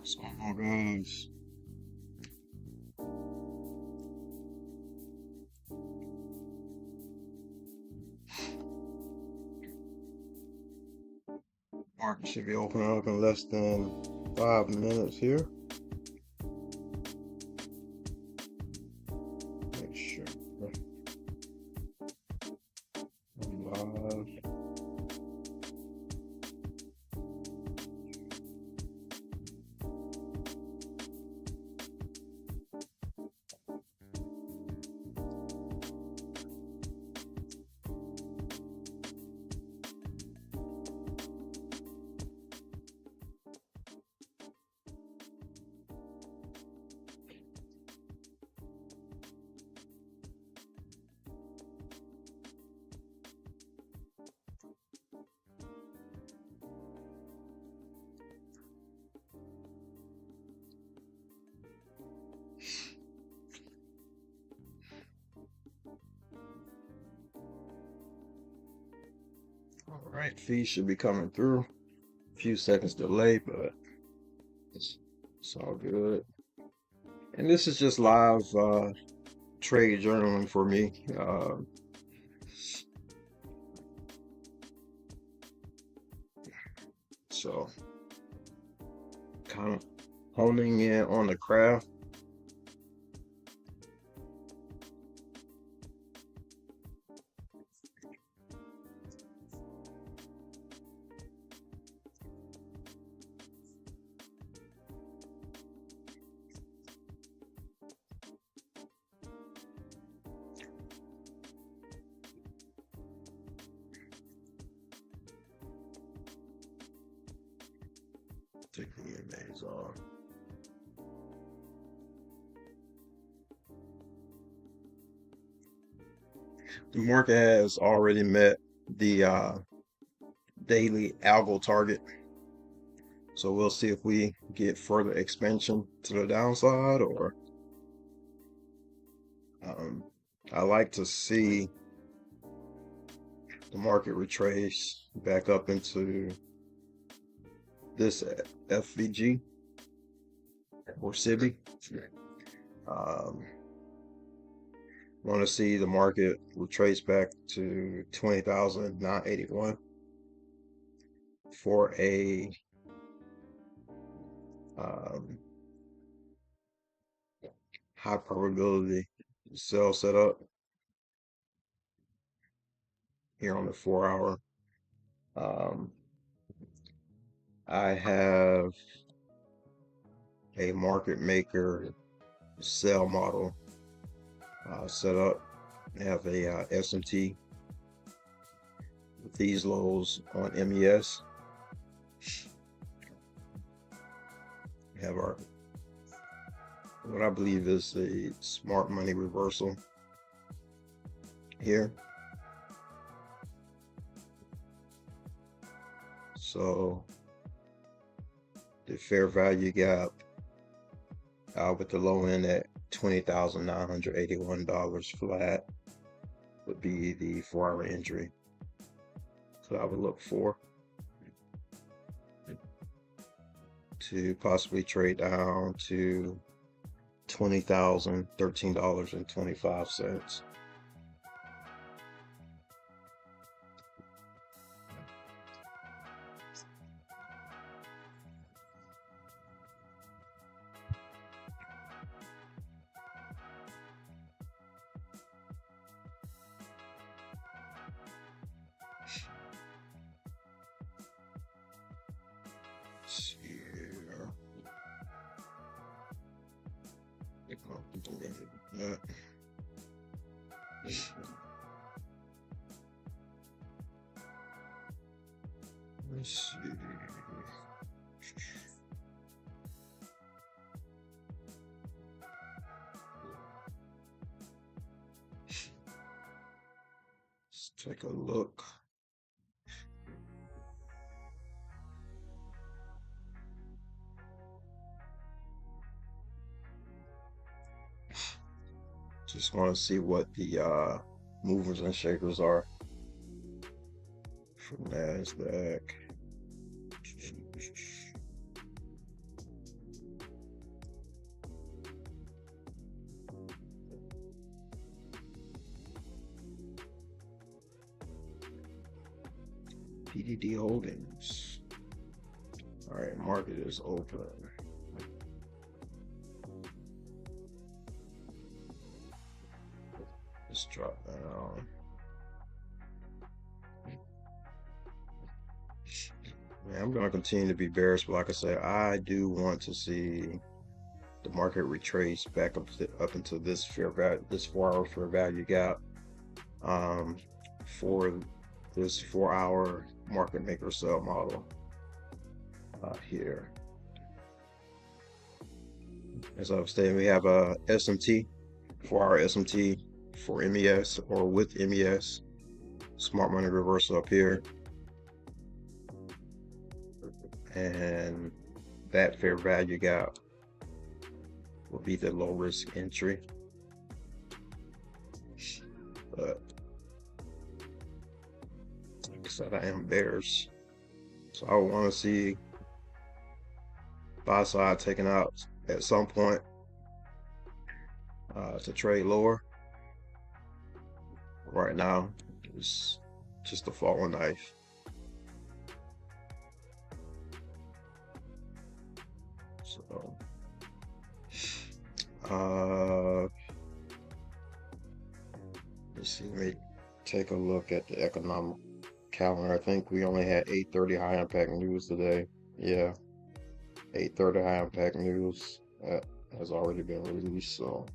What's going on, guys? Market should be opening up in less than 5 minutes here. Make sure I'm live. All right, fees should be coming through. A few seconds delay, but it's all good. And this is just live trade journaling for me. So kind of honing in on the craft. Take the EMAs off. The market has already met the daily algo target. So we'll see if we get further expansion to the downside, or I like to see the market retrace back up into this FVG or SIBI. Want to see the market retrace back to 20,981 for a high probability sell setup here on the 4 hour. I have a market maker sell model set up. I have a SMT with these lows on MES. We have our what I believe is a smart money reversal here. So the fair value gap with the low end at $20,981 flat would be the 4-hour entry. So I would look for to possibly trade down to $20,013.25. Let's see. Let's take a look. Just want to see what the movers and shakers are for NASDAQ. PDD Holdings. All right, market is open. Let's drop down. Man, I'm gonna continue to be bearish, but like I said, I do want to see the market retrace back up into this fair value, this 4-hour fair value gap, for this 4-hour market maker sell model here. As I was stating, we have a SMT, 4-hour SMT for MES or with MES, smart money reversal up here, and that fair value gap will be the low risk entry. But like I said, I am bearish, so I would want to see buy side taken out at some point to trade lower. Right now, it's just a falling knife. So, let's see. Let me take a look at the economic calendar. I think we only had 8:30 high impact news today. Yeah, 8:30 high impact news that has already been released. So,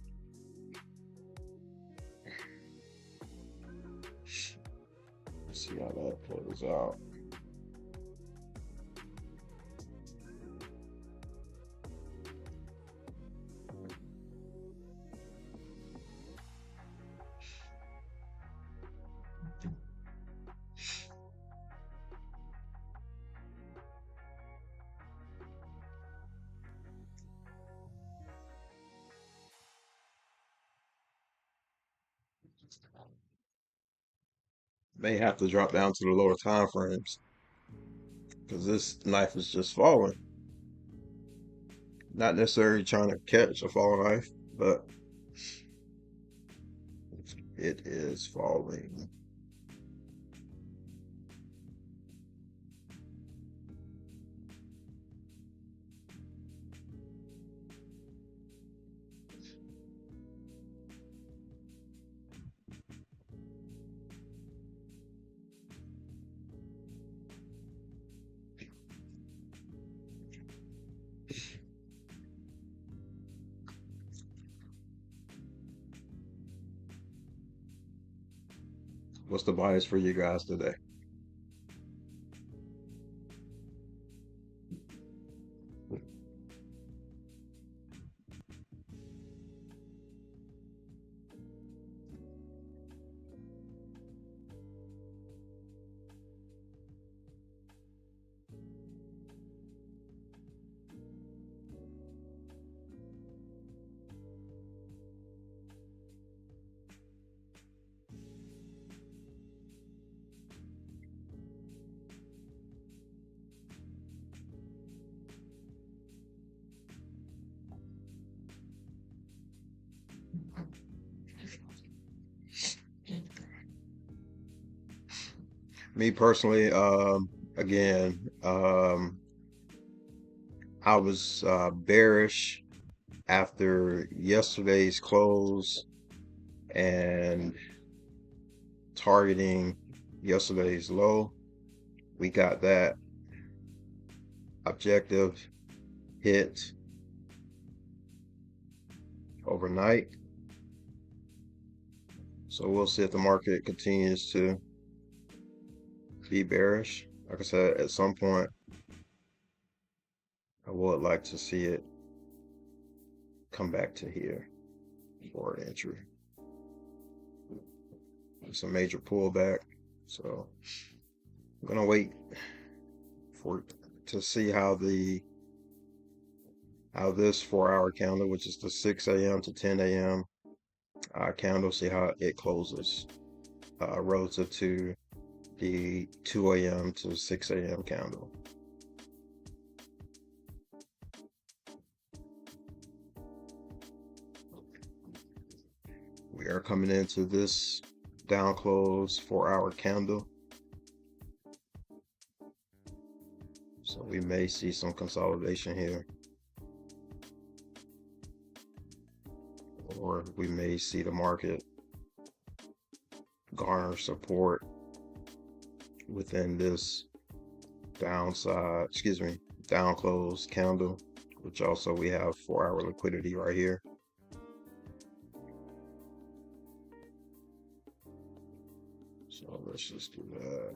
let's see how that plays out. May have to drop down to the lower time frames because this knife is just falling. Not necessarily trying to catch a falling knife, but it is falling. What's the bias for you guys today? Me personally, again, I was bearish after yesterday's close and targeting yesterday's low. We got that objective hit overnight. So we'll see if the market continues to be bearish. Like I said, at some point, I would like to see it come back to here for an entry. It's a major pullback, so I'm gonna wait to see how this 4-hour candle, which is the 6 a.m. to 10 a.m. Candle, see how it closes relative to the 2 a.m. to 6 a.m. candle. We are coming into this down close 4-hour candle. We may see some consolidation here, or we may see the market garner support within this down close candle, which also we have 4-hour liquidity right here. So let's just do that.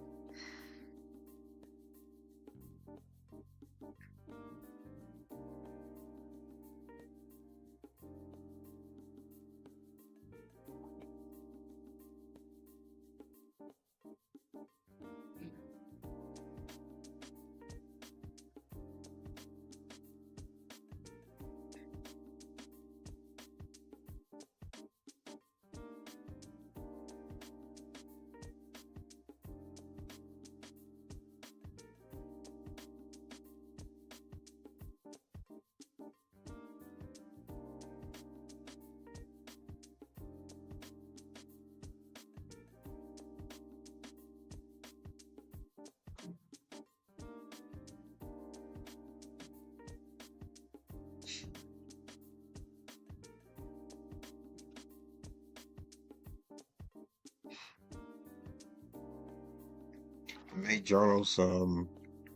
May journal some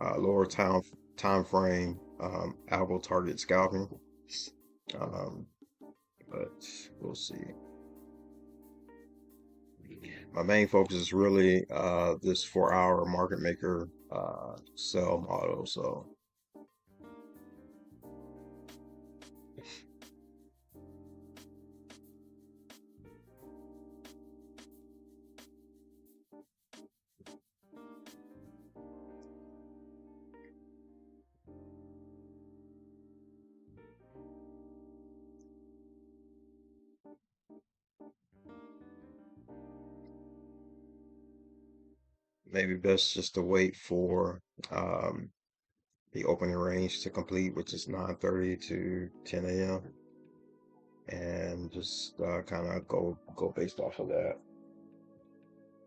lower time frame algo target scalping, um, but we'll see. My main focus is really this 4-hour market maker sell model. So maybe best just to wait for um, the opening range to complete, which is 9:30 to 10 a.m. and just kind of go based off of that.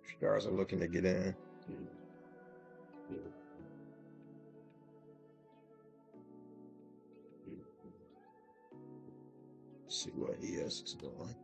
If you guys are looking to get in. See what ES is doing.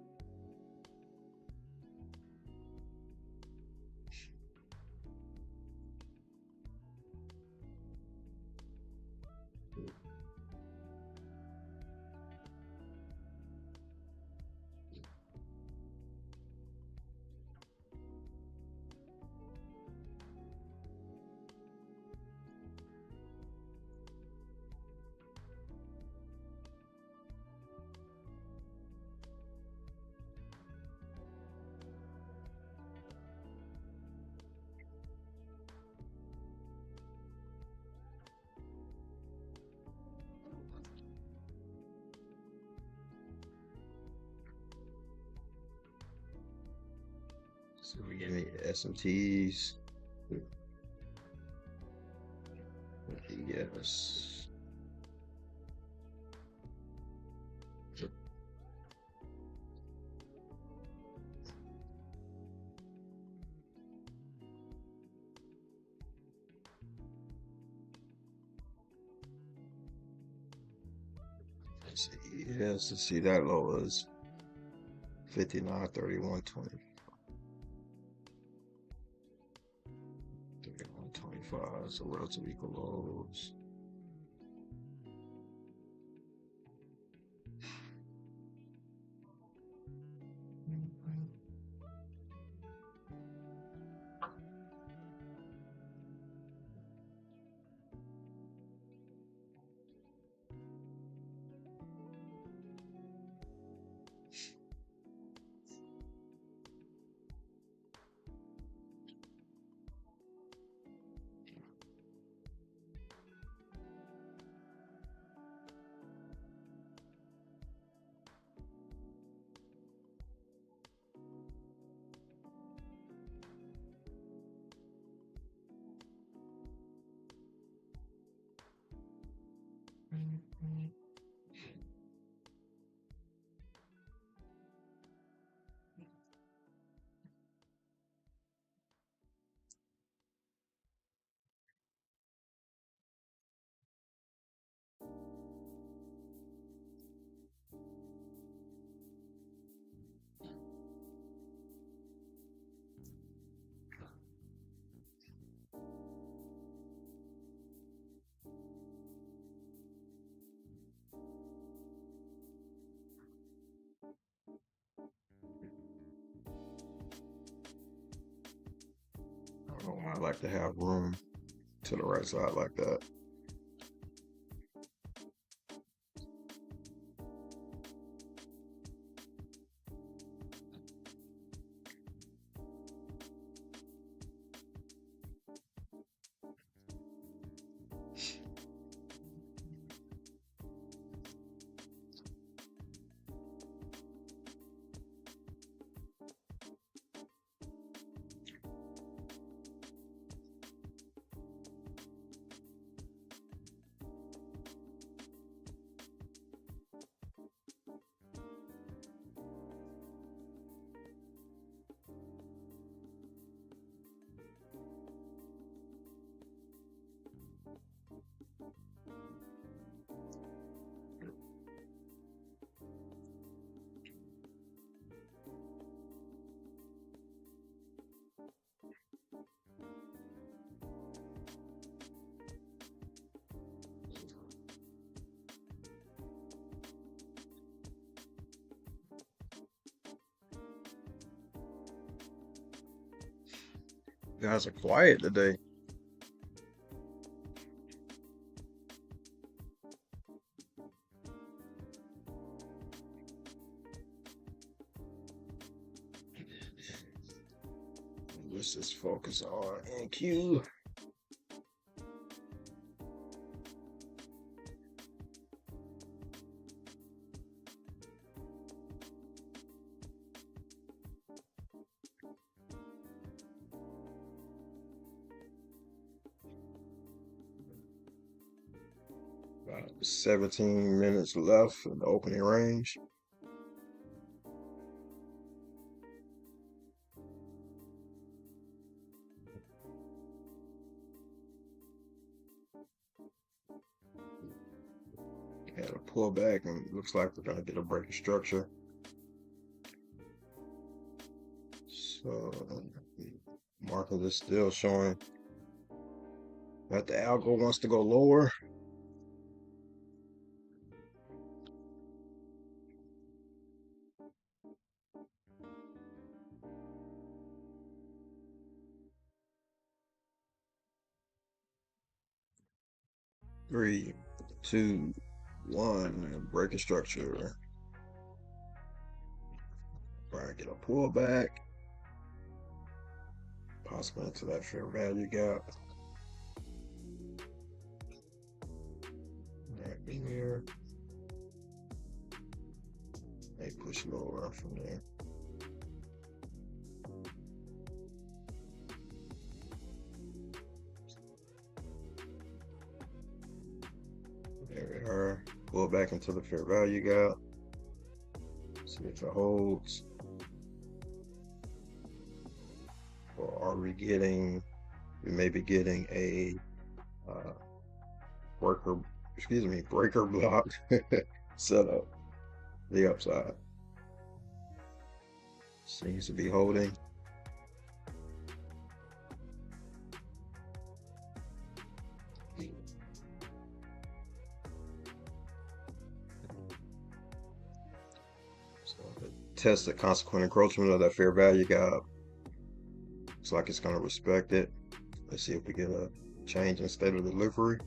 So we get any SMTs. Yes. Let's see. Yes, to see that low is 59.31.20. 31.25. So relative equal lows. I like to have room to the right side like that. You guys are quiet today. Let's just focus on MNQ. About 17 minutes left in the opening range. Had a pull back, and it looks like we're gonna get a break of structure. So market is still showing that the algo wants to go lower. Three, two, one, and break of structure. Try to get a pullback, possibly into that fair value gap. Right here. They push lower from there. There we are. Pull back into the fair value gap. See if it holds. Or are we getting? We may be getting a breaker block setup. The upside seems to be holding. So test the consequent encroachment of that fair value gap. Looks like it's going to respect it. Let's see if we get a change in state of delivery.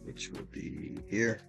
Which will be here.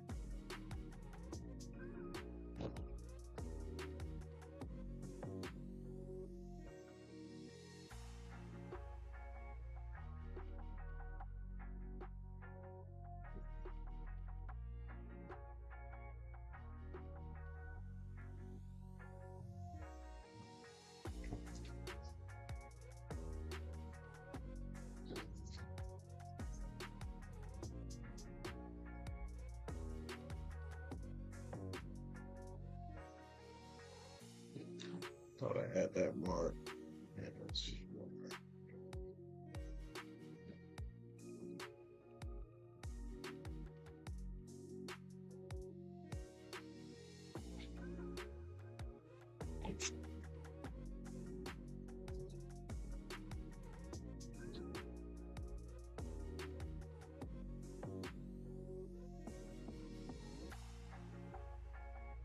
Thought I had that mark. Yeah,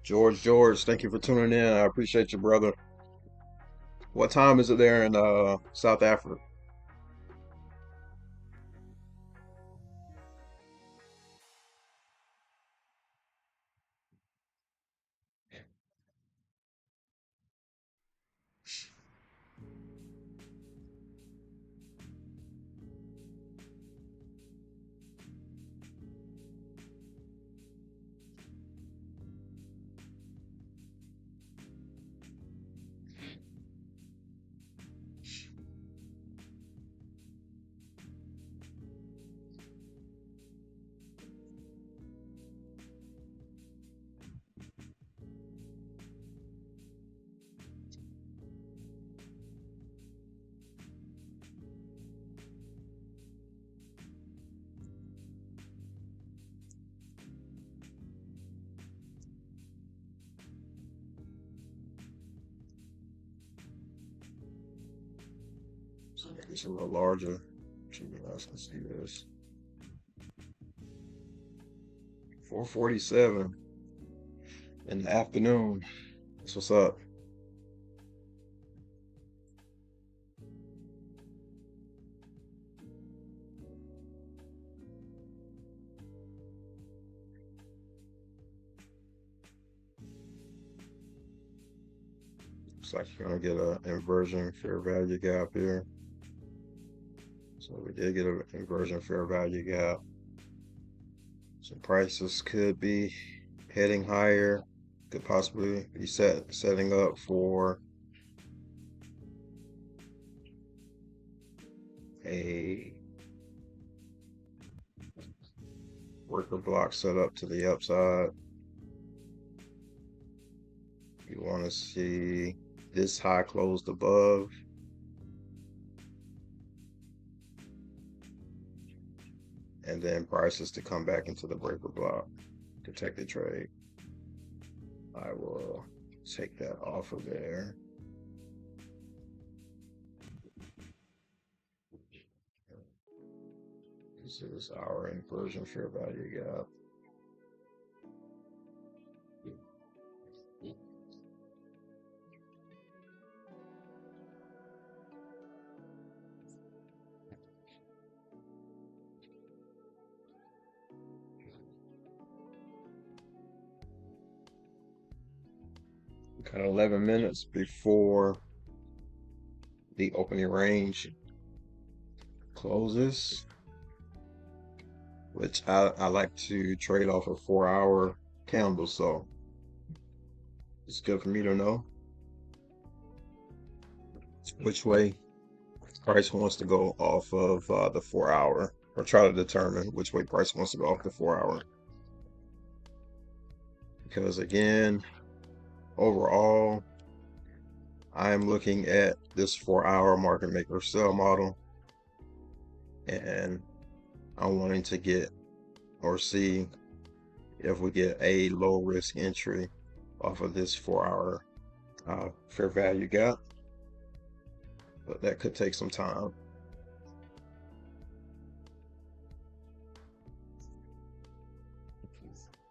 George, thank you for tuning in. I appreciate you, brother. What time is it there in South Africa? So it's a little larger. So you guys can see this. 4:47 in the afternoon. That's what's up. Looks like you're gonna get an inversion fair value gap here. So we did get an inversion fair value gap. Some prices could be heading higher, could possibly be setting up for a worker block set up to the upside. You want to see this high closed above, and then prices to come back into the breaker block to take the trade. I will take that off of there. This is our inversion fair value gap. Got 11 minutes before the opening range closes, which I like to trade off a 4-hour candle, so it's good for me to know which way price wants to go off of the 4-hour, or try to determine which way price wants to go off the 4-hour. Because again, overall, I'm looking at this 4-hour market maker sell model, and I'm wanting to get or see if we get a low risk entry off of this 4-hour fair value gap, but that could take some time.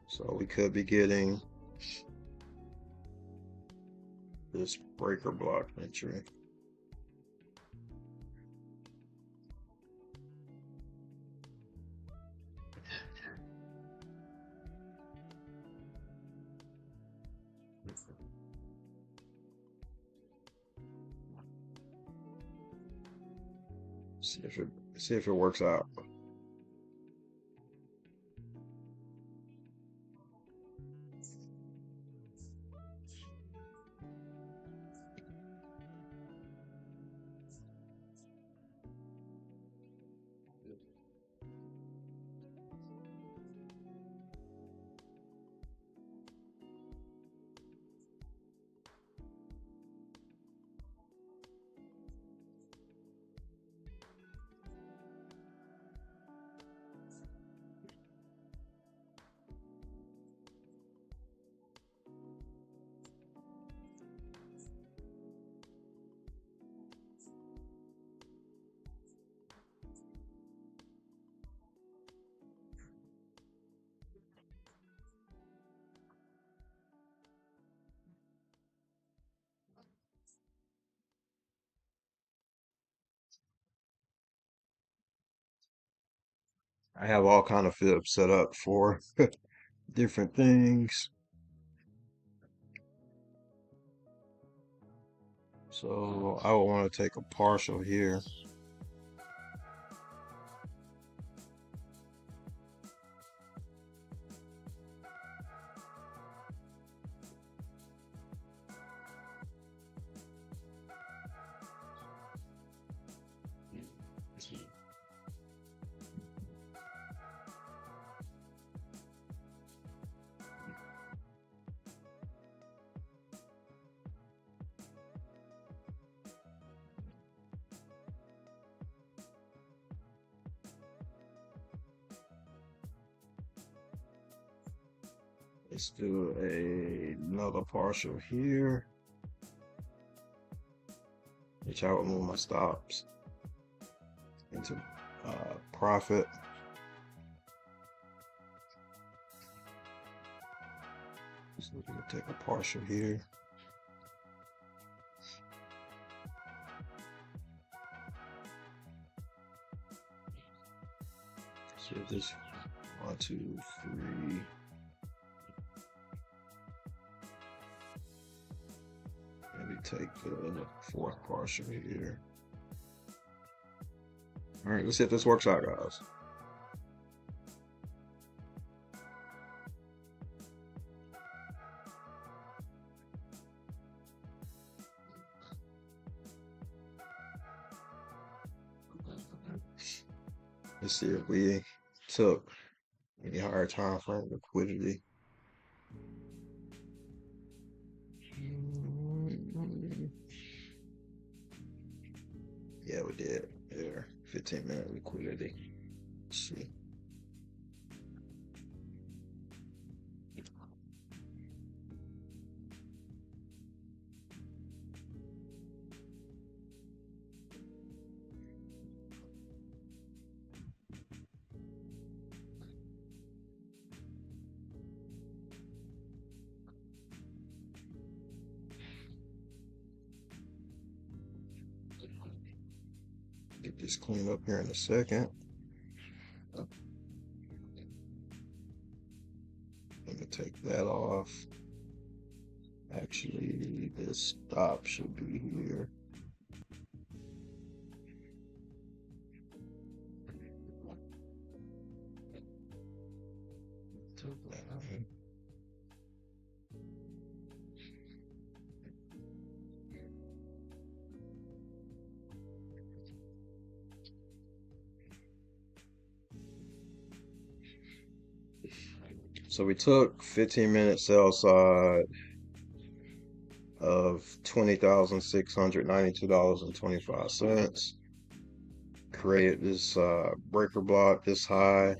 So we could be getting this breaker block entry. See if it works out. I have all kind of fibs set up for different things. So I would want to take a partial here. Let's do another partial here, which I will move my stops into profit. So we're gonna take a partial here. So this 1, 2, 3. Maybe take the fourth partial here. All right, let's see if this works out, guys. Let's see if we took any higher time frame liquidity. Yeah, we did. There, 15-minute liquidity. Let's see. Get this cleaned up here in a second. Let me take that off. Actually, this stop should be here. Took that out. So we took 15-minute sell side of $20,692.25. Created this breaker block this high,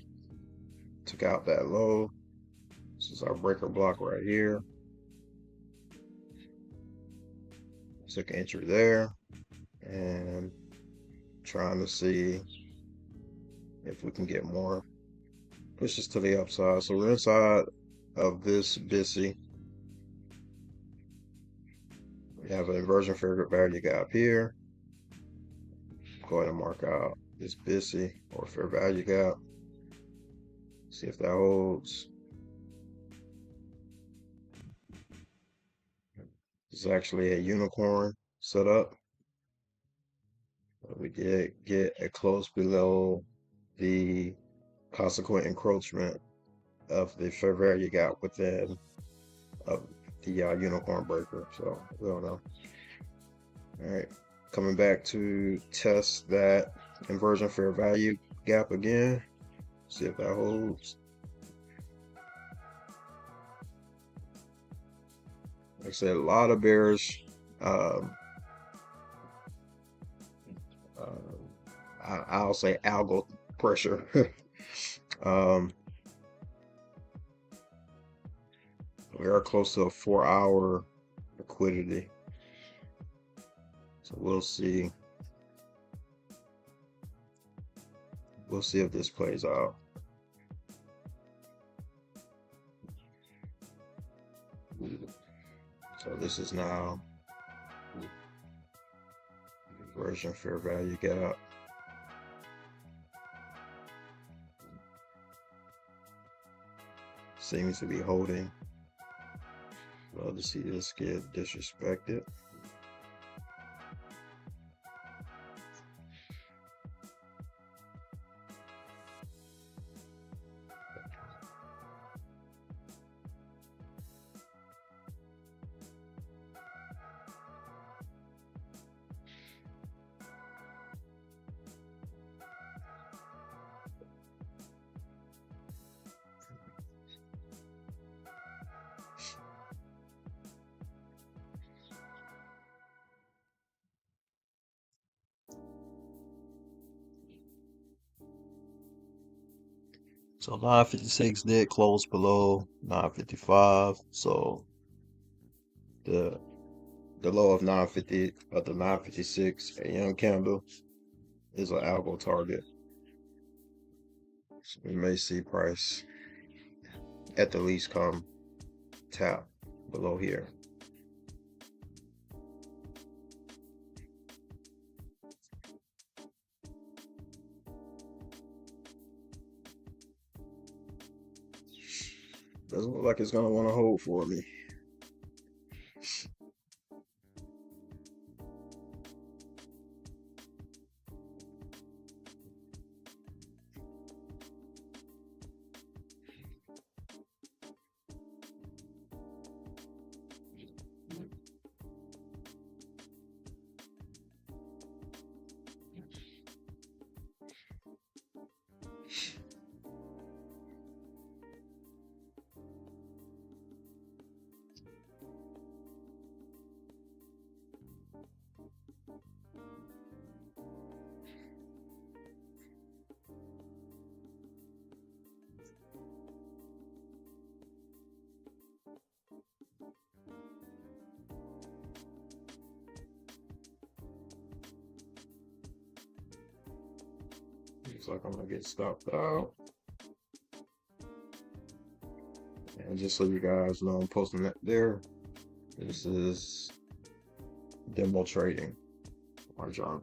took out that low. This is our breaker block right here. Took entry there and trying to see if we can get more pushes to the upside. So we're inside of this BISI. We have an inversion fair value gap here. Go ahead and mark out this BISI or fair value gap. See if that holds. This is actually a unicorn setup. We did get a close below the consequent encroachment of the fair value gap within of the unicorn breaker. So we don't know. All right, coming back to test that inversion fair value gap again. See if that holds. Like I said, a lot of bears. I'll say algo pressure. We are close to a 4-hour liquidity. So we'll see. We'll see if this plays out. So this is now inversion fair value gap. seems to be holding. Love to see this get disrespected. So 956 did close below 955. So the low of 950 of the 956 AM candle is an algo target. So we may see price at the least come tap below here. Doesn't look like it's gonna want to hold for me. Looks like I'm gonna get stopped out. And just so you guys know, I'm posting that there. This is demo trading, Marjan.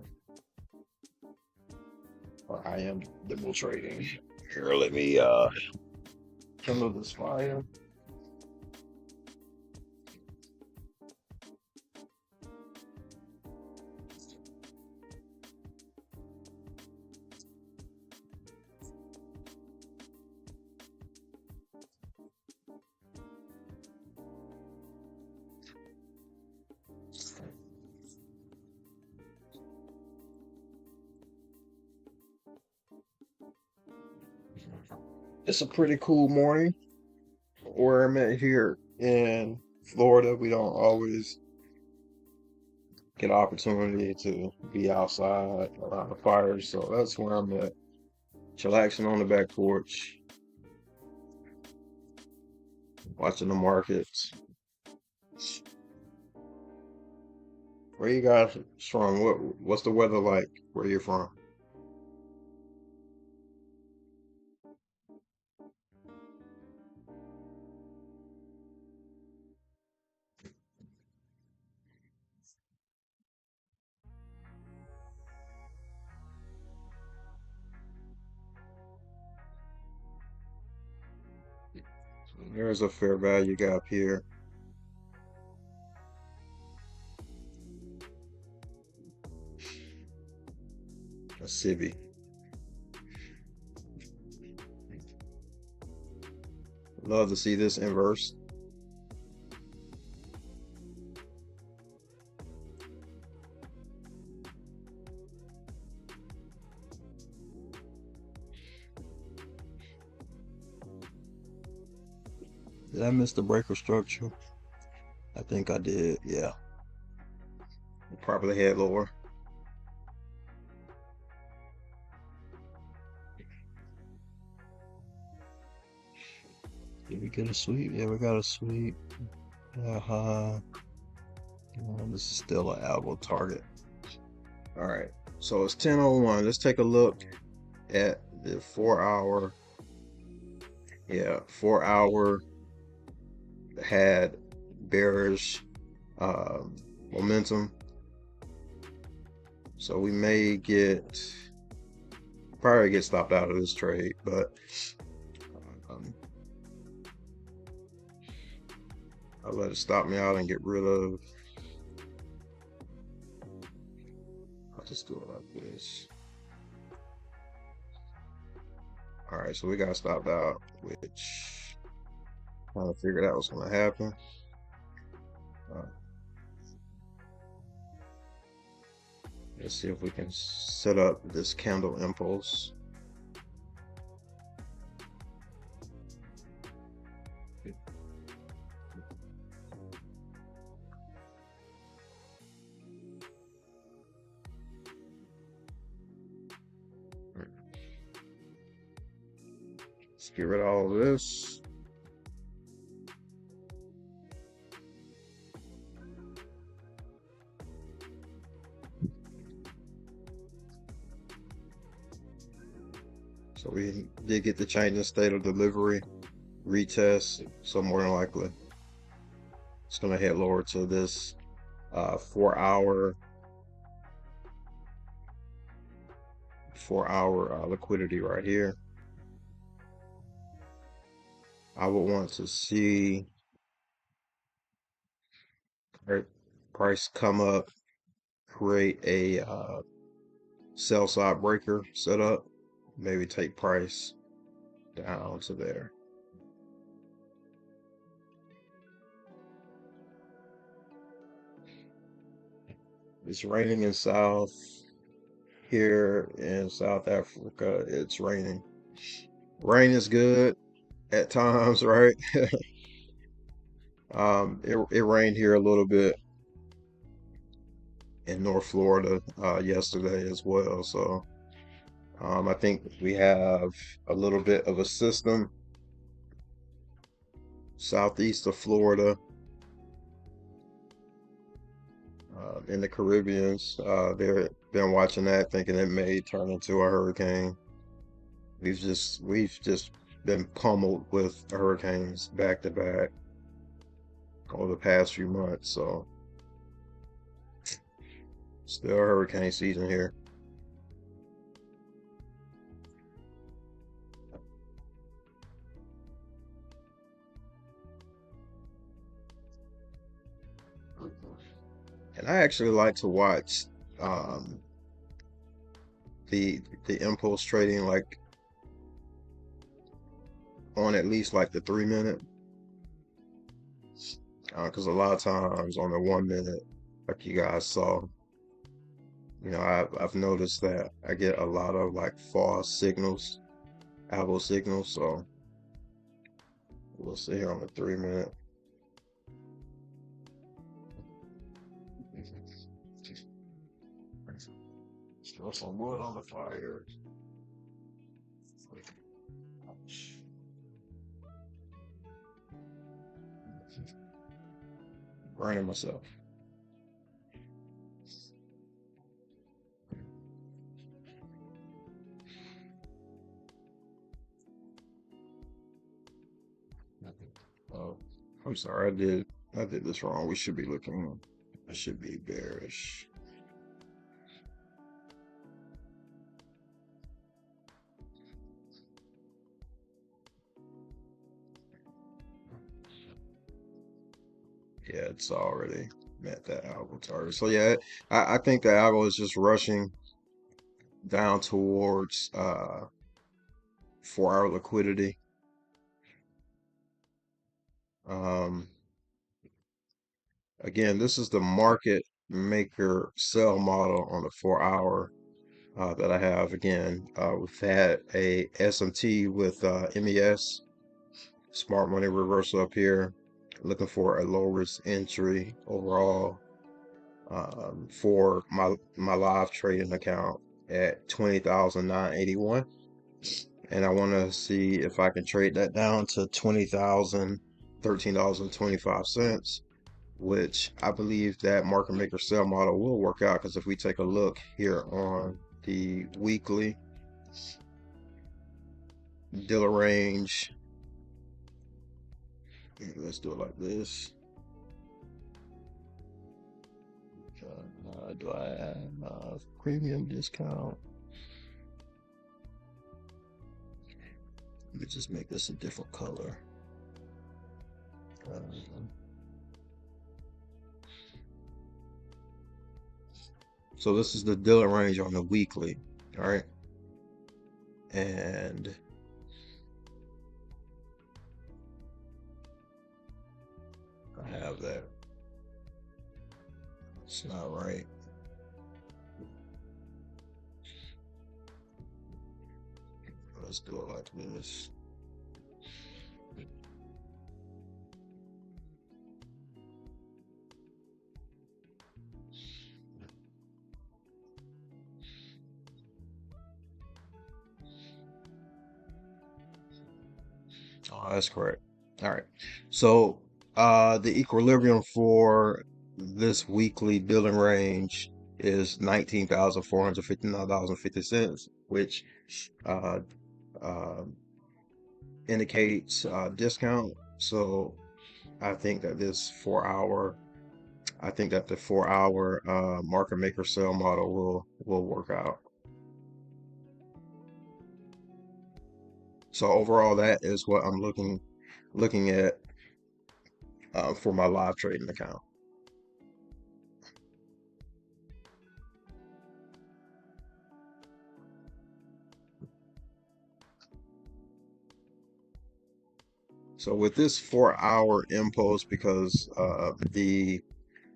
Or I am demo trading. Here, let me kindle this fire. It's a pretty cool morning where I'm at here in Florida. We don't always get an opportunity to be outside around the fire, so that's where I'm at. Chillaxing on the back porch, watching the markets. Where you guys from? What's the weather like where you're from? There's a fair value gap here. A civvy. Love to see this inverse. Did I miss the breaker structure? I think I did, yeah. Probably head lower. Did we get a sweep? Yeah, we got a sweep. This is still an algo target. All right, so it's 10:01. Let's take a look at the 4-hour. Yeah, 4-hour had bearish momentum. So we may probably get stopped out of this trade, but I'll let it stop me out and get rid of. I'll just do it like this. All right, so we got stopped out, which I kind of figured that was going to happen. Uh, let's see if we can set up this candle impulse. Let's get rid of all of this. So we did get the change in state of delivery retest, so more than likely it's going to head lower to this 4 hour liquidity right here. I would want to see price come up, create a sell side breaker set up, maybe take price down to there. It's raining in South. Here in South Africa, it's raining. Rain is good at times, right? It rained here a little bit in North Florida yesterday as well. So I think we have a little bit of a system southeast of Florida, in the Caribbeans. They've been watching that, thinking it may turn into a hurricane. We've just been pummeled with hurricanes back to back over the past few months. So still hurricane season here. And I actually like to watch um, the impulse trading, like on at least like the 3 minute, because a lot of times on the 1 minute, like you guys saw, I've noticed that I get a lot of like false signals, algo signals. So we'll see here on the 3 minute. Throw some wood on the fire. Burning myself. Oh, I'm sorry, I did this wrong. We should be looking. I should be bearish. Yeah, it's already met that algo target. So yeah, I think the algo is just rushing down towards 4 hour liquidity. Um, Again, this is the market maker sell model on the 4 hour that I have. Again, we've had a SMT with MES, smart money reversal up here, looking for a low risk entry overall for my live trading account at 20,981. And I want to see if I can trade that down to $13.25, which I believe that market maker sell model will work out, because if we take a look here on the weekly dealer range, let's do it like this. Do I have premium discount? Let me just make this a different color. So this is the dealing range on the weekly, all right? And I have that. It's not right. Let's do it like this. Oh, that's correct. All right. So the equilibrium for this weekly billing range is $19,459.50, which uh, uh, indicates discount. So I think that I think that the 4 hour market maker sell model will work out. So overall, that is what I'm looking at for my live trading account. So with this 4 hour impulse, because the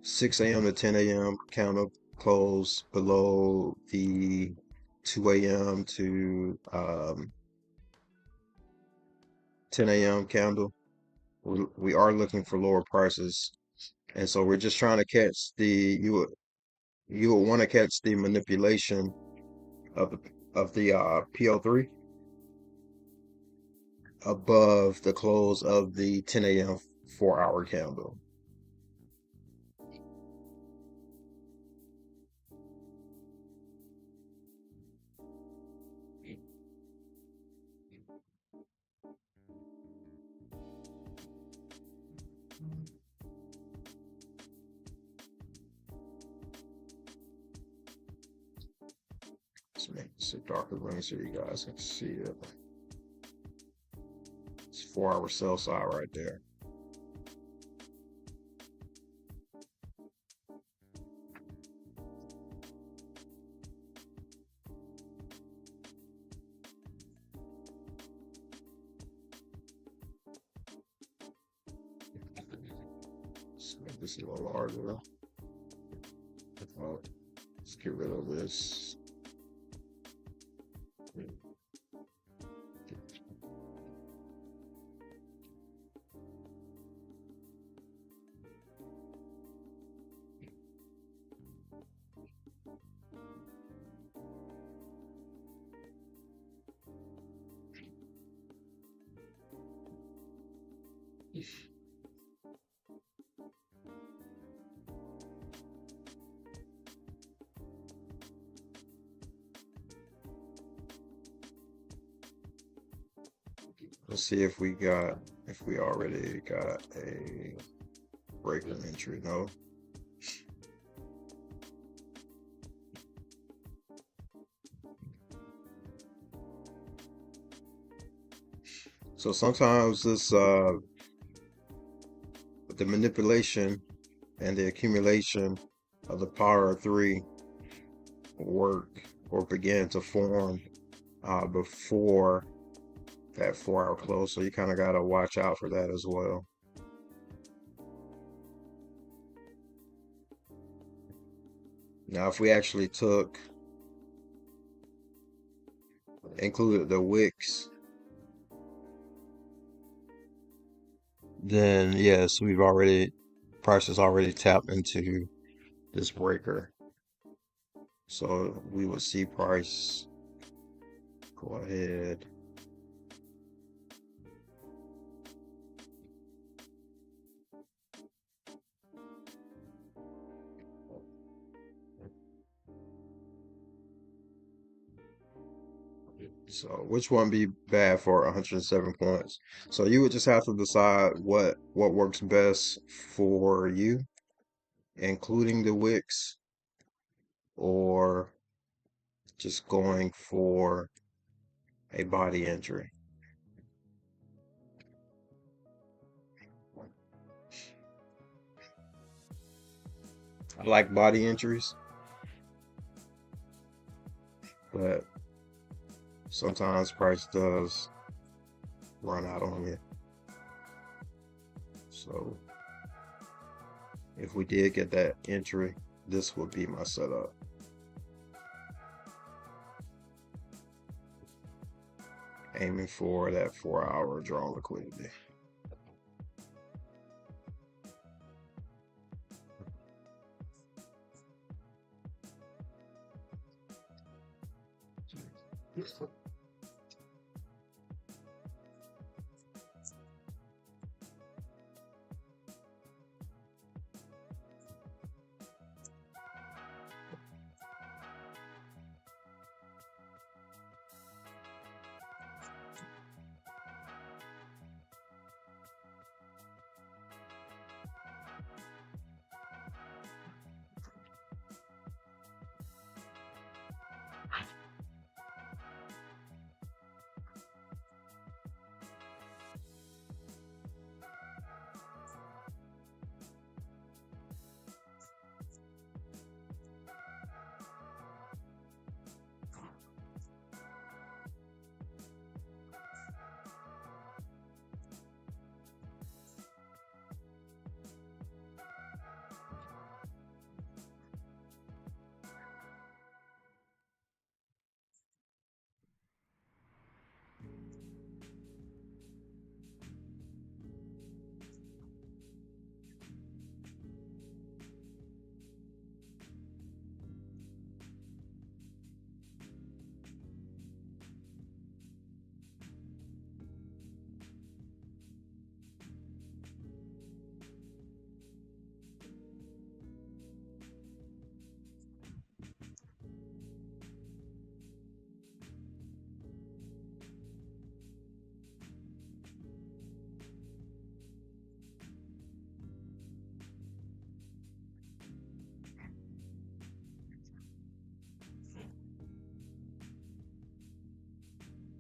6 a.m. to 10 a.m. candle close below the 2 a.m. to 10 a.m. candle, we are looking for lower prices, and so we're just trying to catch the you would want to catch the manipulation of the PO3 above the close of the 10 a.m. 4 hour candle. Let's make this a darker green so you guys can see it. It's 4 hour sell side right there. Let's make this a little larger. Let's get rid of this. Let's see if we already got a breaker entry. No. So sometimes this the manipulation and the accumulation of the power of three work or begin to form before that 4 hour close. So you kind of got to watch out for that as well. Now, if we actually included the wicks, then yes, price has already tapped into this breaker. So we would see price go ahead. So which one be bad for 107 points? So you would just have to decide what works best for you, including the wicks or just going for a body entry. I like body entries. but sometimes price does run out on you. So if we did get that entry, this would be my setup. Aiming for that 4-hour draw liquidity.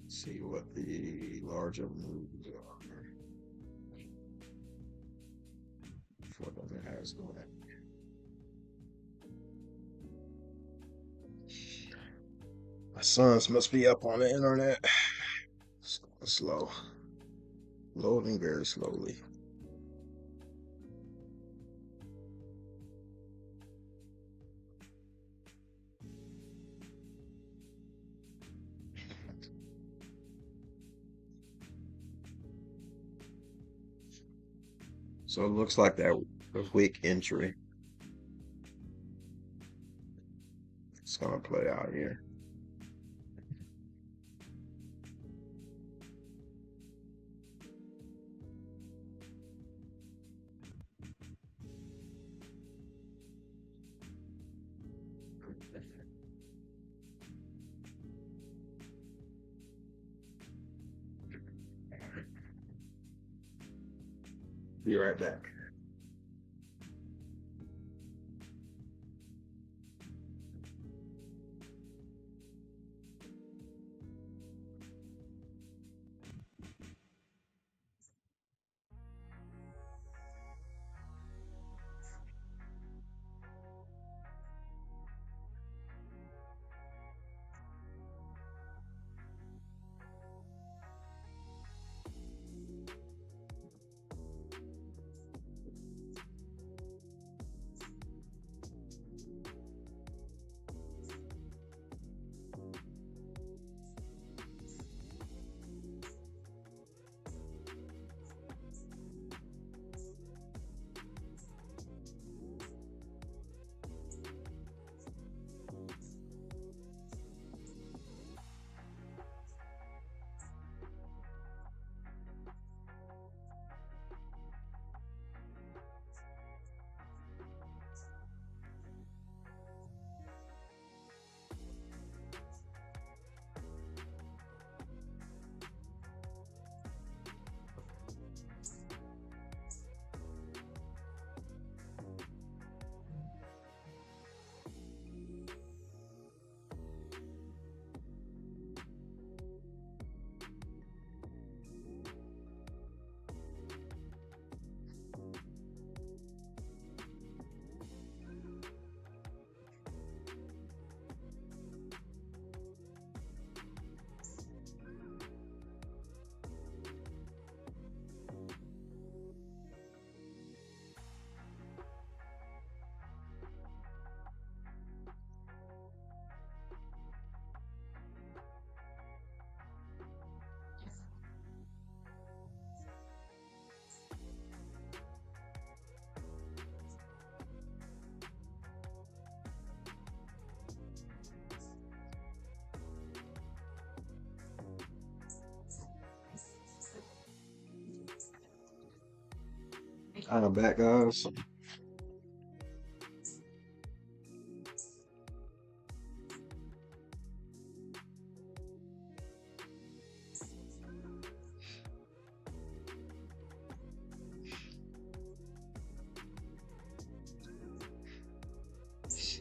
See what the larger moves are for the Nasdaq. My sons must be up on the internet. It's going slow. Loading very slowly. So it looks like that a weak entry. It's gonna play out here. Be right back. I'm back, guys.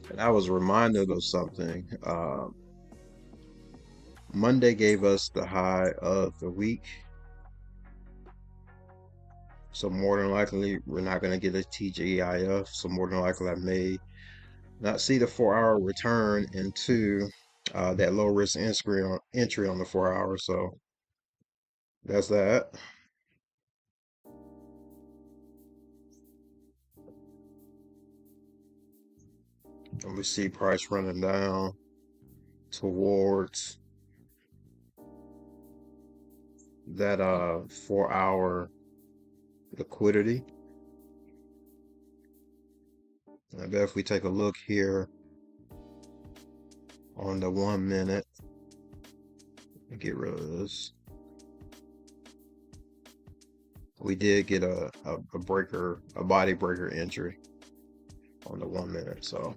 And I was reminded of something. Monday gave us the high of the week, so more than likely we're not going to get a TGIF. So more than likely I may not see the 4 hour return into that low risk entry on the 4 hour. So that's that. And we see price running down towards that 4 hour liquidity. I bet if we take a look here on the 1 minute, get rid of this. We did get a breaker, a body breaker entry on the 1 minute. So,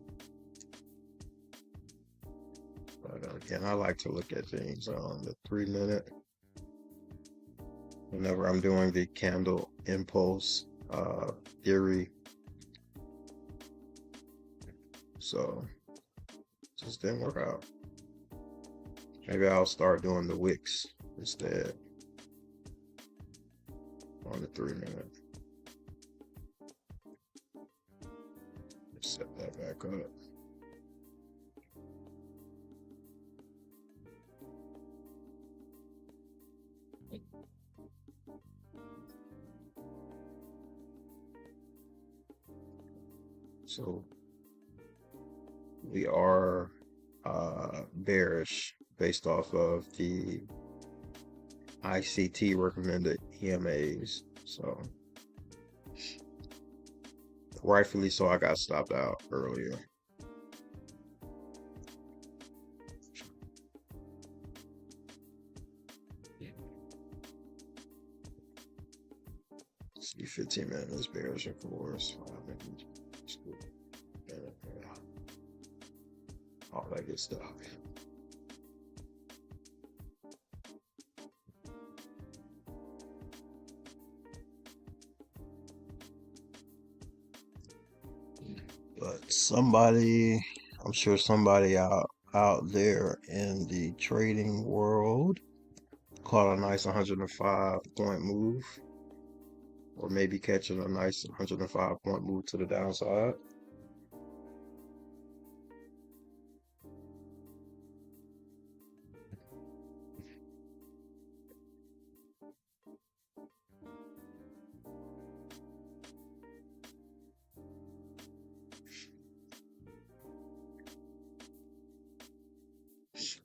but again, I like to look at things on the 3 minute whenever I'm doing the candle impulse theory. So, just didn't work out. Maybe I'll start doing the wicks instead on the 3 minute. Set that back up. So we are bearish based off of the ICT recommended EMAs. So rightfully so, I got stopped out earlier. See, 15 minutes bearish, of course. All that good stuff. But somebody, I'm sure somebody out there in the trading world caught a nice 105 point move, or maybe catching a nice 105 point move to the downside.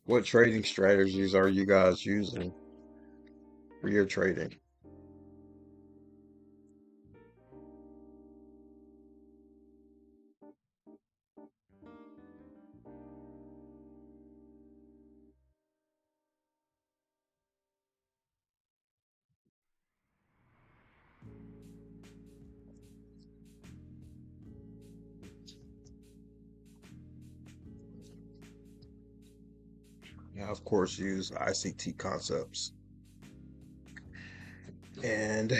What trading strategies are you guys using for your trading? I, of course, use ICT concepts. And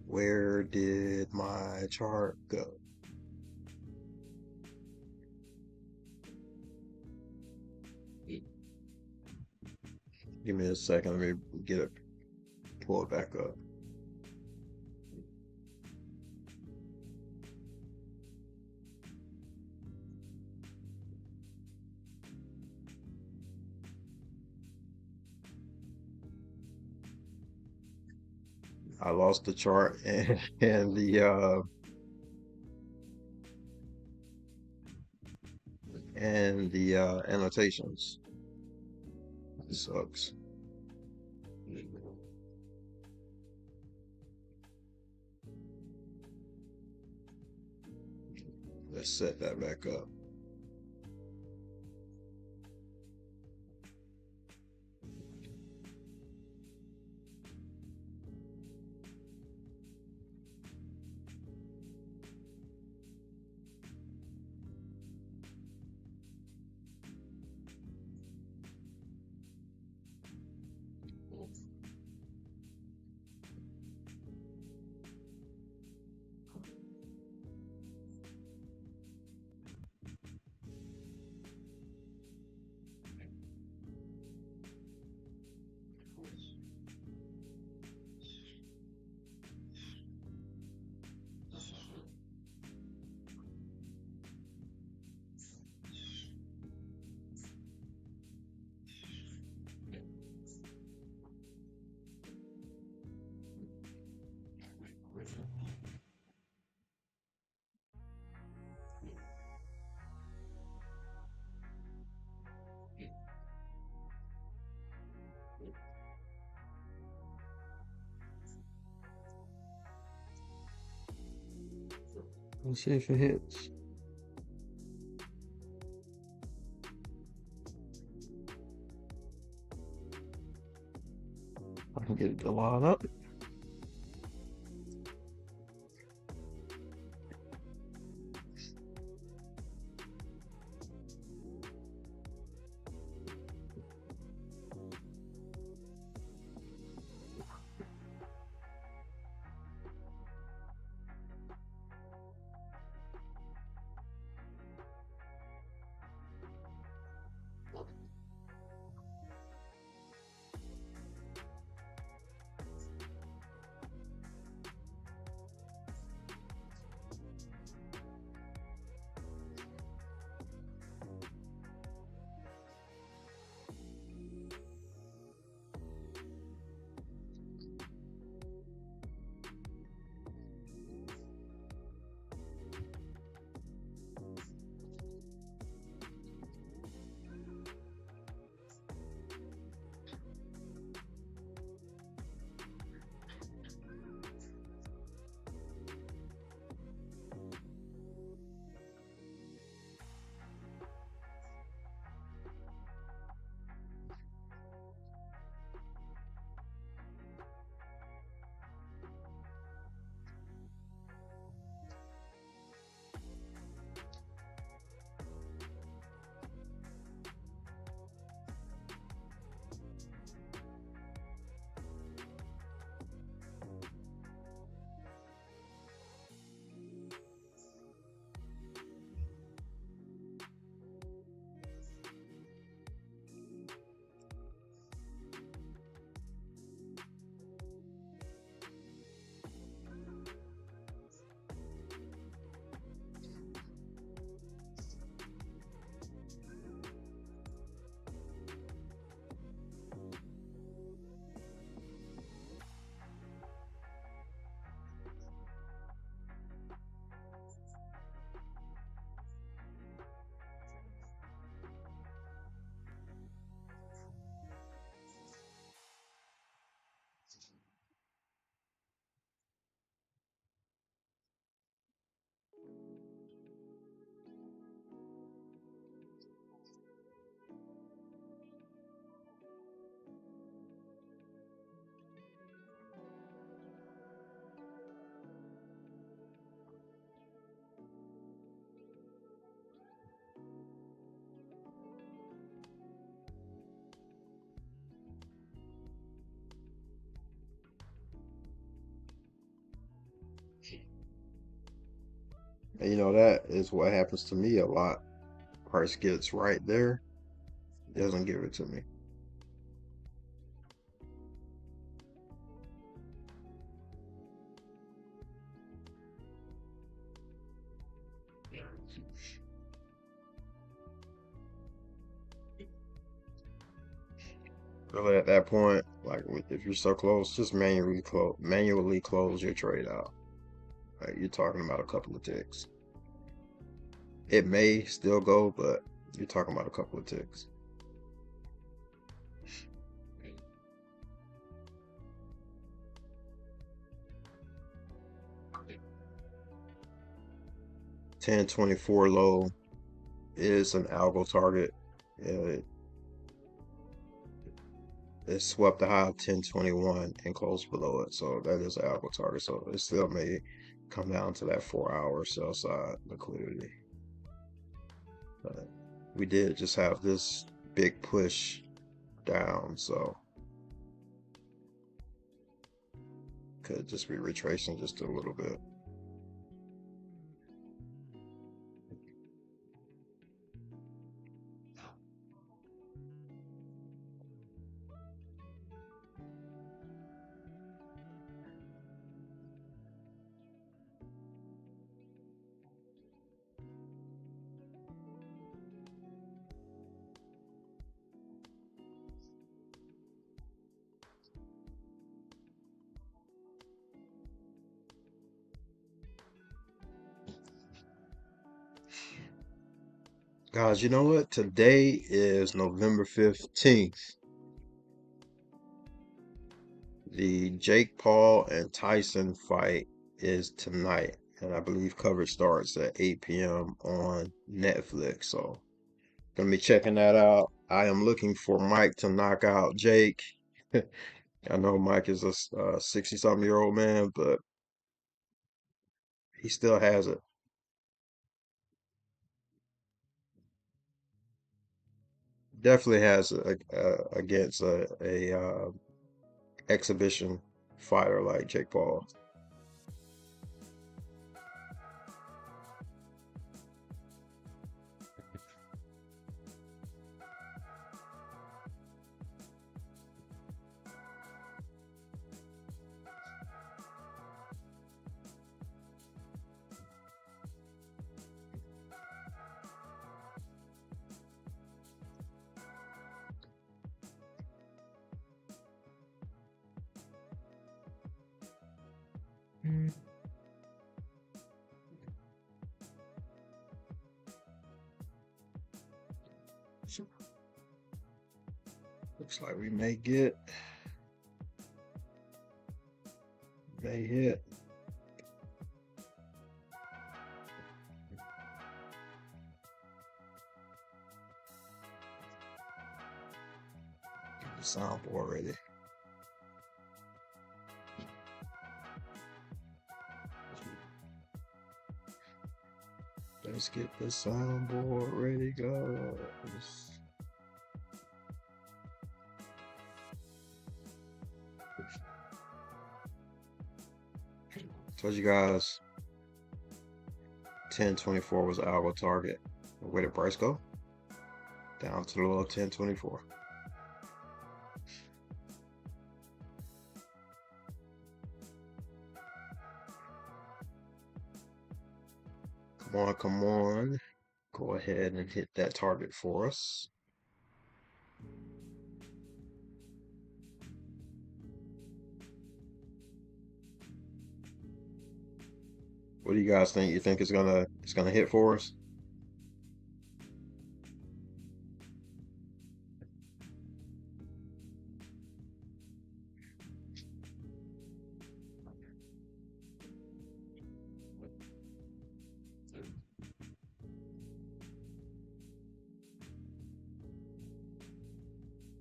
where did my chart go? Give me a second. Let me get it, pull it back up. I lost the chart and the annotations. It sucks. Let's set that back up. Let's see if it hits. I can get it to line up. And you know, that is what happens to me a lot. Price gets right there, doesn't give it to me. Really, at that point, like if you're so close, just manually close your trade out. Like you're talking about a couple of ticks. It may still go, but you're talking about a couple of ticks. $10.24 low is an algo target. It swept the high of 10.21 and closed below it, so that is an algo target. So it still may come down to that 4-hour sell side liquidity. But we did just have this big push down, so could just be retracing just a little bit. Guys, you know what? Today is November 15th. The Jake Paul and Tyson fight is tonight and I believe coverage starts at 8 p.m. on Netflix. So gonna be checking that out. I am looking for Mike to knock out Jake. I know Mike is a 60-something-year-old man, but he still has it. Definitely has it against a exhibition fighter like Jake Paul. Looks like we may hit. Get the soundboard ready. Let's get the soundboard ready, guys. Told you guys 1024 was our target. Where did price go? Down to the low of 1024. Come on, come on. Go ahead and hit that target for us. What do you guys think? You think it's gonna hit for us?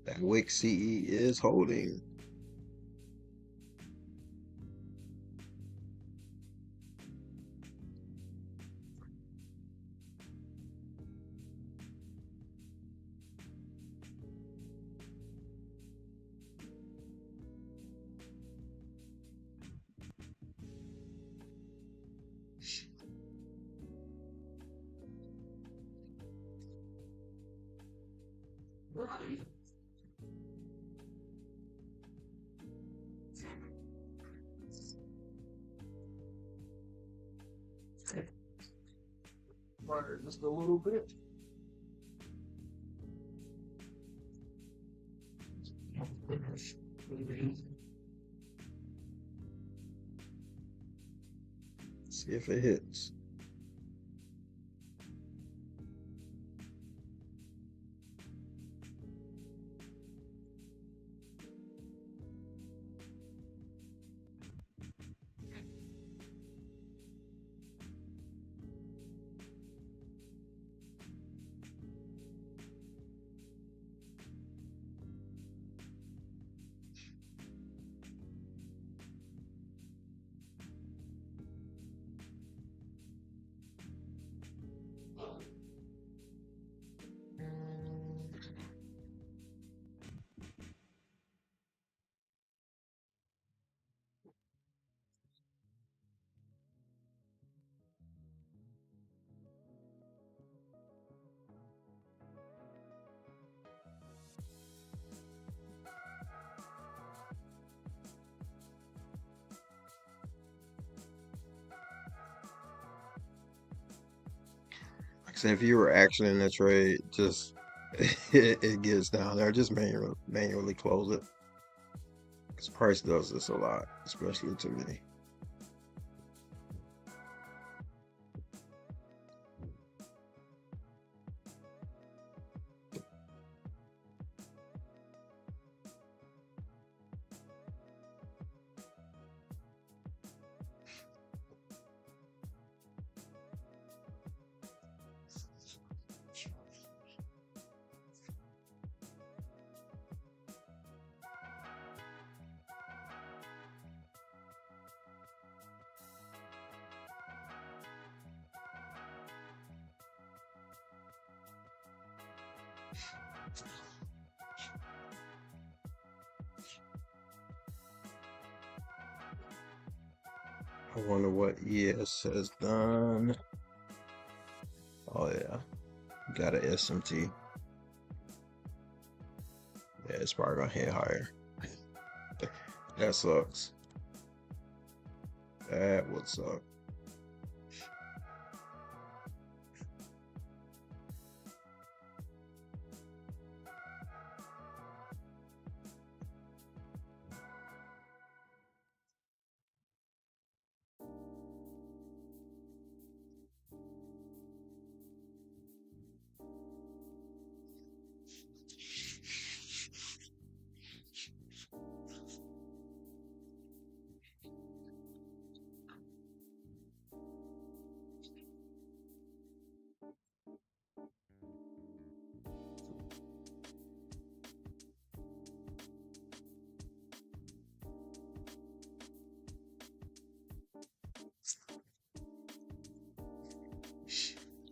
That wick CE is holding. Just a little bit. See if it hits. Like I said, if you were actually in the trade, just it gets down there. Just manually close it. Because price does this a lot, especially to me. I wonder what ES has done. Oh yeah, got a SMT. Yeah, it's probably gonna hit higher. That sucks. That would suck.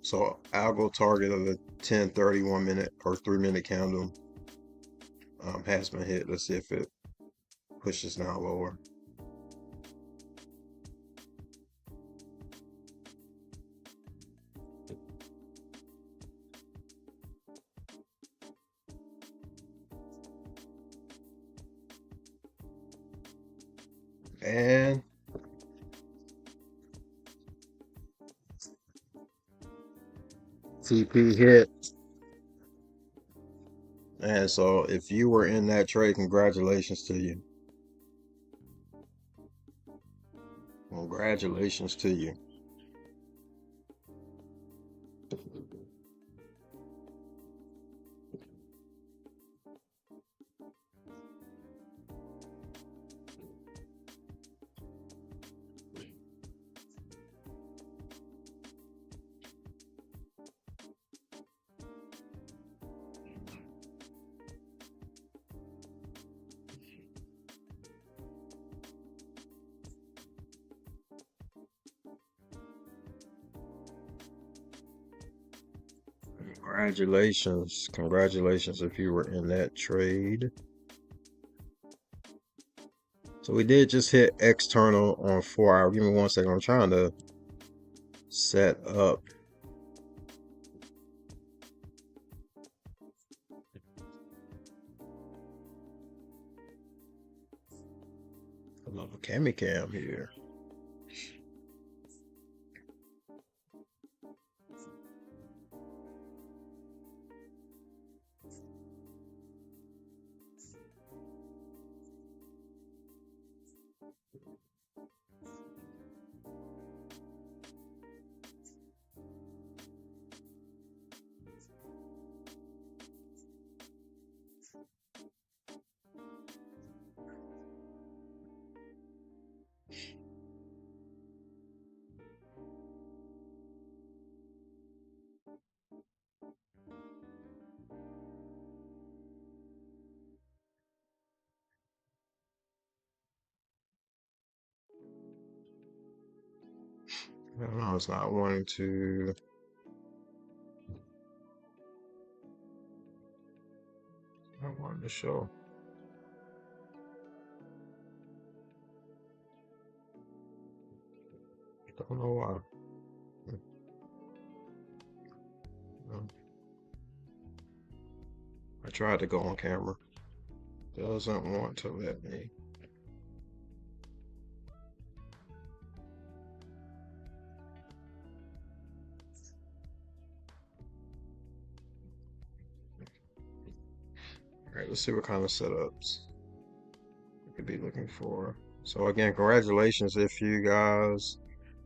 So algo target of the 10:30 1 minute or 3 minute candle has been hit. Let's see if it pushes down lower. And TP hit. And so if you were in that trade, congratulations to you. Congratulations to you. Congratulations. Congratulations if you were in that trade. So we did just hit external on 4 hour. Give me 1 second. I'm trying to set up. Another cam here. I don't know, it's not wanting to. I wanted to show. Don't know why. I tried to go on camera. Doesn't want to let me. All right, let's see what kind of setups we could be looking for. So again, congratulations if you guys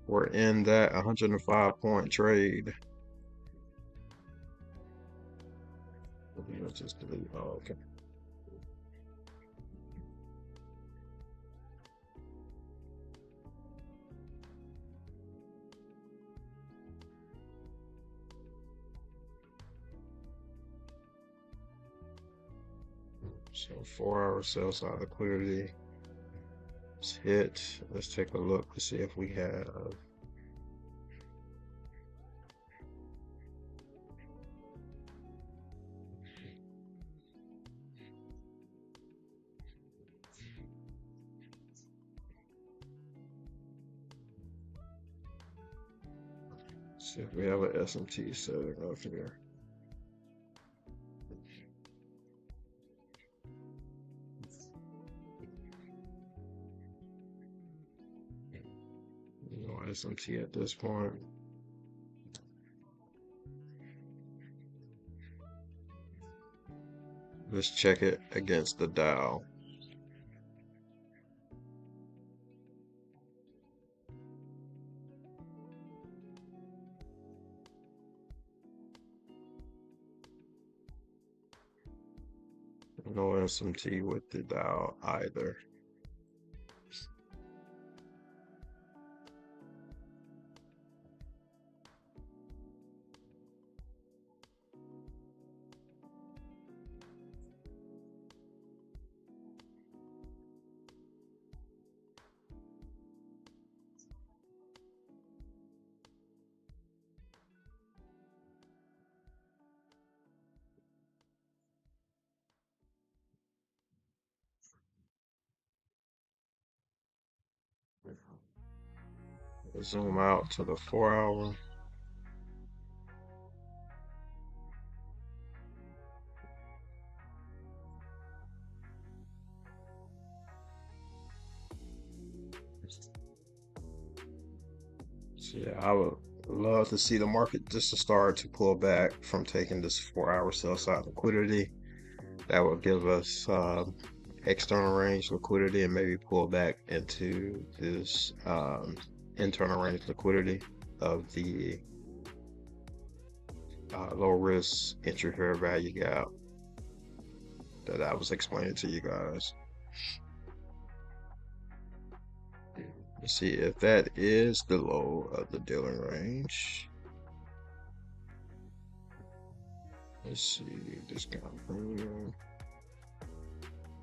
were in that 105-point trade. Let's just delete. Oh, okay. So 4 hour sell side liquidity. Let's hit. Let's take a look to see if we have. See if we have an SMT setting up here. No SMT at this point. Let's check it against the dial. No SMT with the dial either. Zoom out to the 4-hour. So yeah, I would love to see the market just to start to pull back from taking this 4-hour sell side liquidity. That would give us external range liquidity and maybe pull back into this internal range liquidity of the low risk entry fair value gap that I was explaining to you guys. Let's see if that is the low of the dealing range. Let's see, discount premium.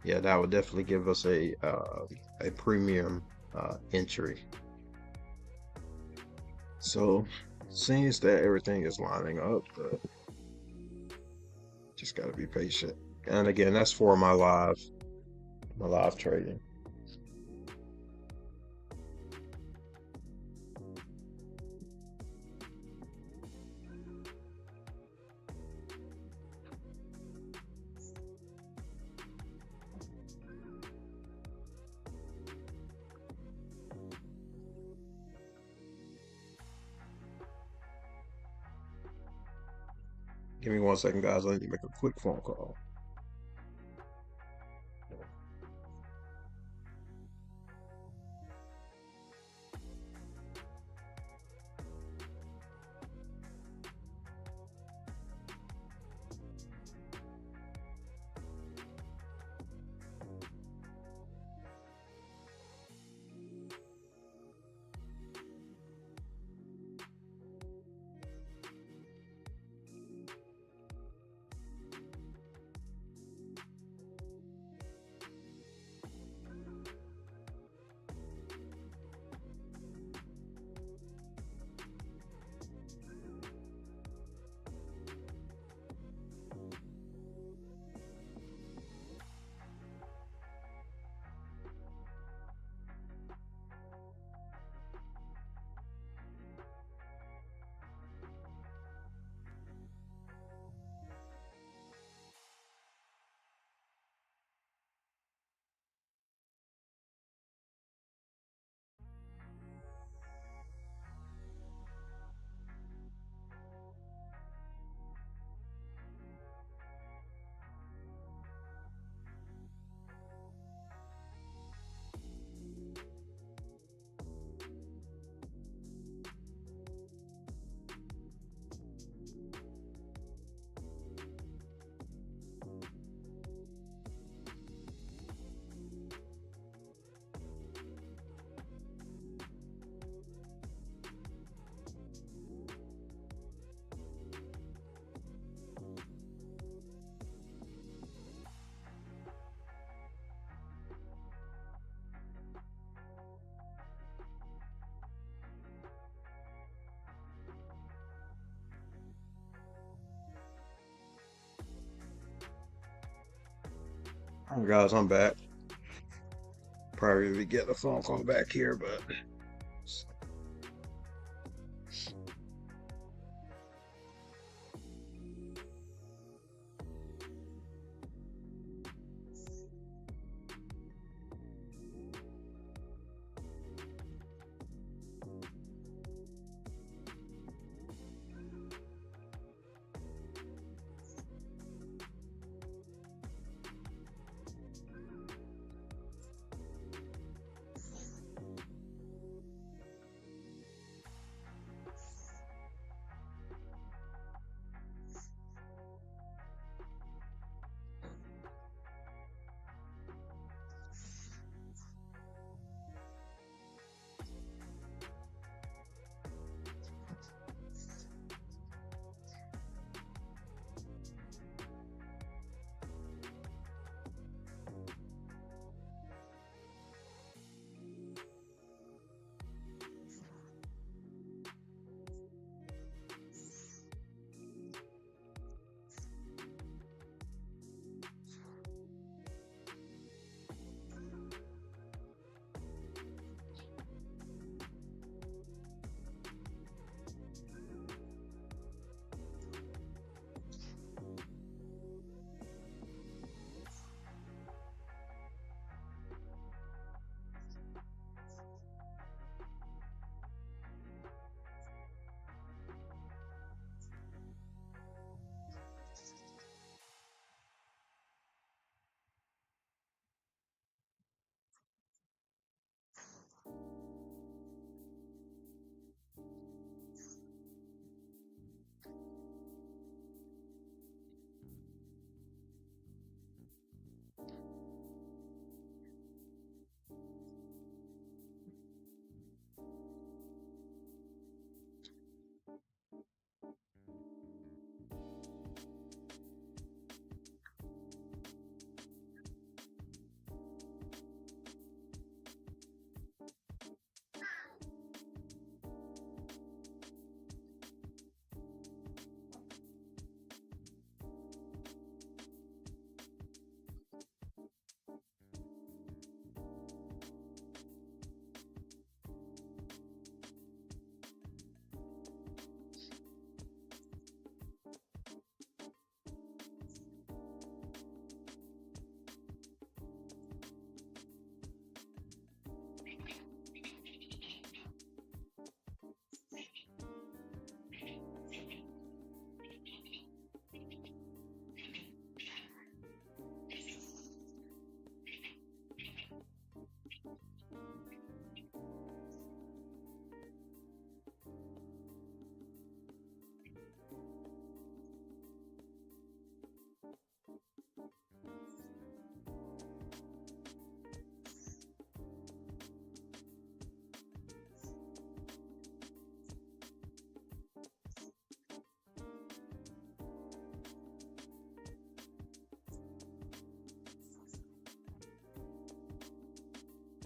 Yeah, that would definitely give us a premium entry. So seems that everything is lining up, but just gotta be patient. And again, that's for my live trading. Give me 1 second, guys. I need to make a quick phone call. All right, guys, I'm back. Probably be getting a phone call back here, but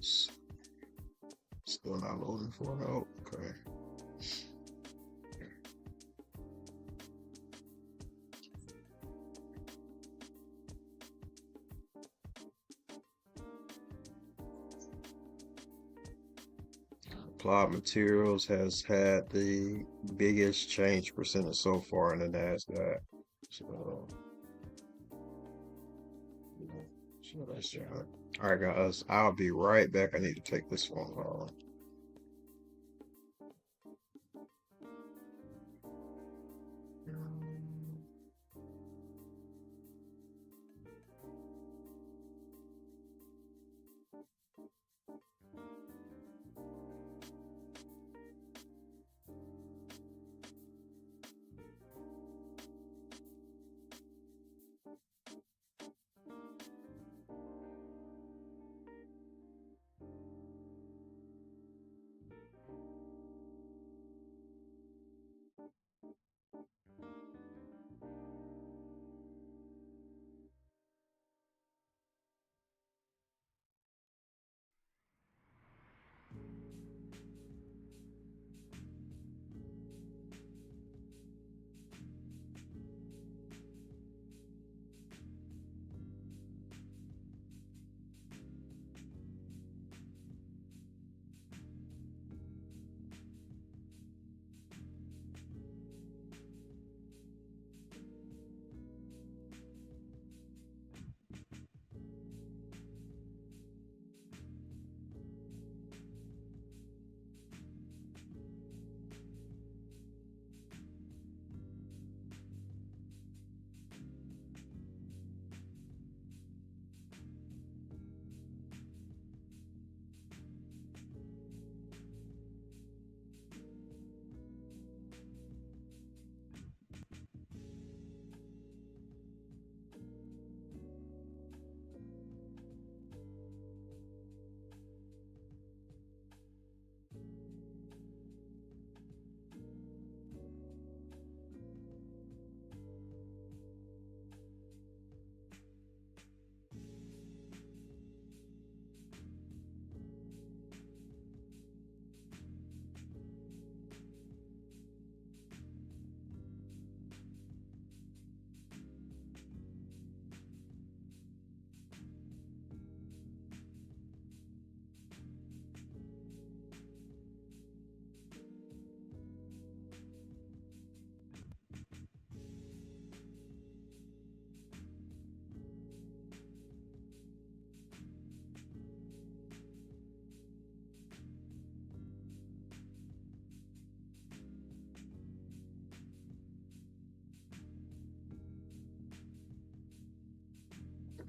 else. Still not loading for help. Okay. Applied Materials has had the biggest change percentage so far in the NASDAQ. So, that's it. All right, guys, I'll be right back. I need to take this phone call.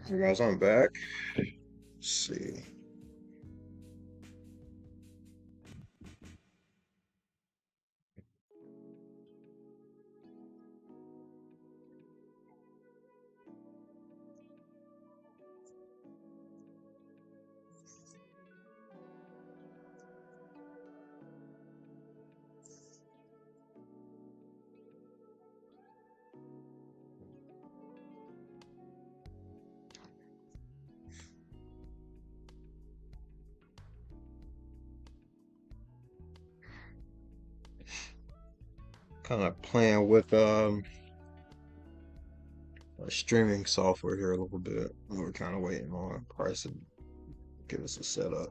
Hey guys, I'm back. Let's see. Kind of playing with streaming software here a little bit. We're kind of waiting on price to give us a setup.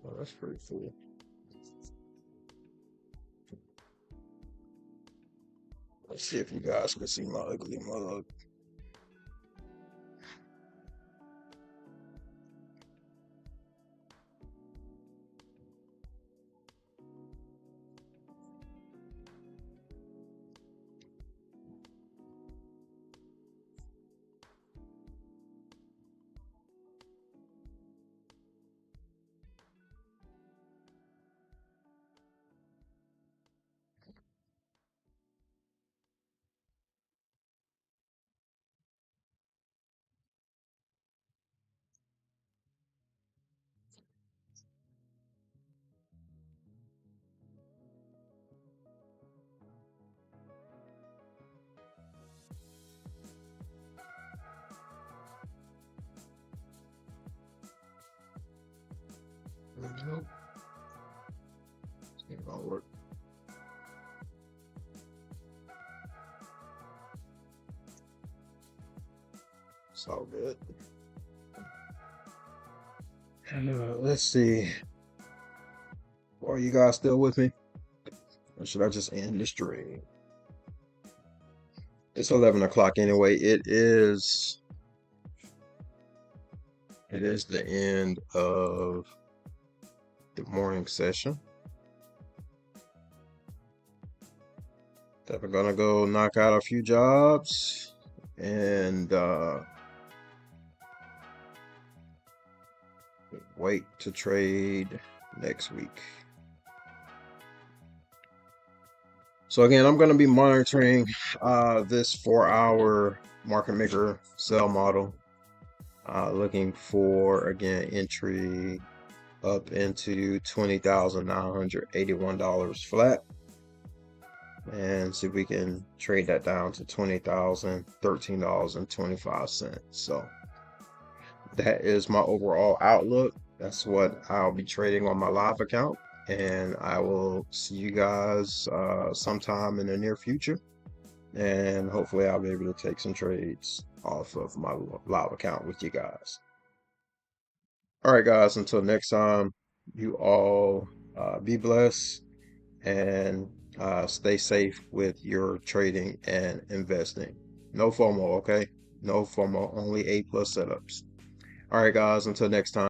Oh, that's pretty cool. Let's see if you guys can see my ugly mug. Nope. It's not gonna work. It's all good. Let's see. Are you guys still with me? Or should I just end the stream? It's 11 o'clock anyway. It is the end of the morning session. That we're gonna go knock out a few jobs and wait to trade next week. So again, I'm going to be monitoring this 4-hour market maker sell model, looking for, again, entry up into $20,981 flat, and see if we can trade that down to $20,013.25. So that is my overall outlook. That's what I'll be trading on my live account, and I will see you guys sometime in the near future, and hopefully I'll be able to take some trades off of my live account with you guys. All right, guys, until next time, you all be blessed and stay safe with your trading and investing. No FOMO, okay? No FOMO, only A+ setups. All right, guys, until next time.